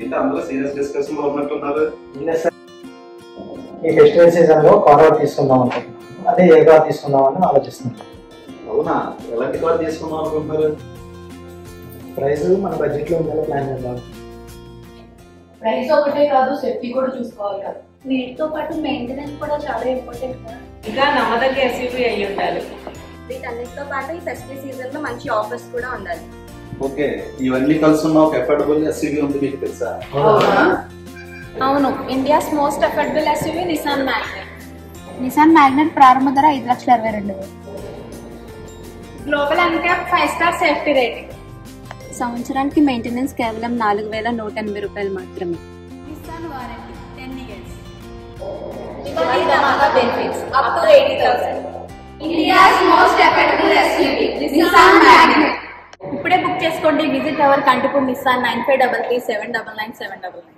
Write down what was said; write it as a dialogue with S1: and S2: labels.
S1: ఏంటి అందరూ serious discussion లో ఉన్నట్టున్నారు?
S2: ఈ ఫెస్టివల్ సీజన్ లో కార్ తీసుకుందాం అనుకుంటున్నాను. అదే ఏ కార్ తీసుకుందామని ఆలోచిస్తున్నాను.
S1: అవునా, ఎలాంటి కార్ తీసుకుందాం అనుకుంటున్నారు?
S2: ప్రైస్ మన బడ్జెట్ లో ఉండాలో ప్లాన్ చేద్దాం.
S3: ప్రైస్ ఒకటే కాదు, సేఫ్టీ కూడా చూసుకోవాలి కదా.
S4: వీటితో పాటు మెయింటెనెన్స్ కూడా చాలా ఇంపార్టెంట్ కదా.
S3: ఇంకా నమ్మదగ్గ ఎస్యూవీ అయ్యి ఉండాలి.
S4: వీటన్నిటితో పాటు ఈ ఫెస్టివల్ సీజన్ లో మంచి ఆఫర్స్ కూడా ఉండాలి.
S1: ఓకే, ఇవన్నీ కలిసి ఉన్న ఒక అఫోర్డబుల్ ఎస్యూవీ ఉంది, మీకు తెలుసా?
S4: అవును, India's most affordable SUV Nissan Magnite.
S5: Nissan Magnite ప్రారంభ ధర 5,22,000.
S4: Global NCAP 5 star safety rating.
S5: సంవత్సరానికి మెయింటెనెన్స్ కేవలం 4,180 రూపాయలు మాత్రమే.
S4: Nissan warranty 10 years. Benefits up to 80,000. India's most affordable SUV Nissan Magnite.
S5: ఇప్పుడే బుక్ చేసుకోండి. Visit our Kantipur Nissan 9533 799 799.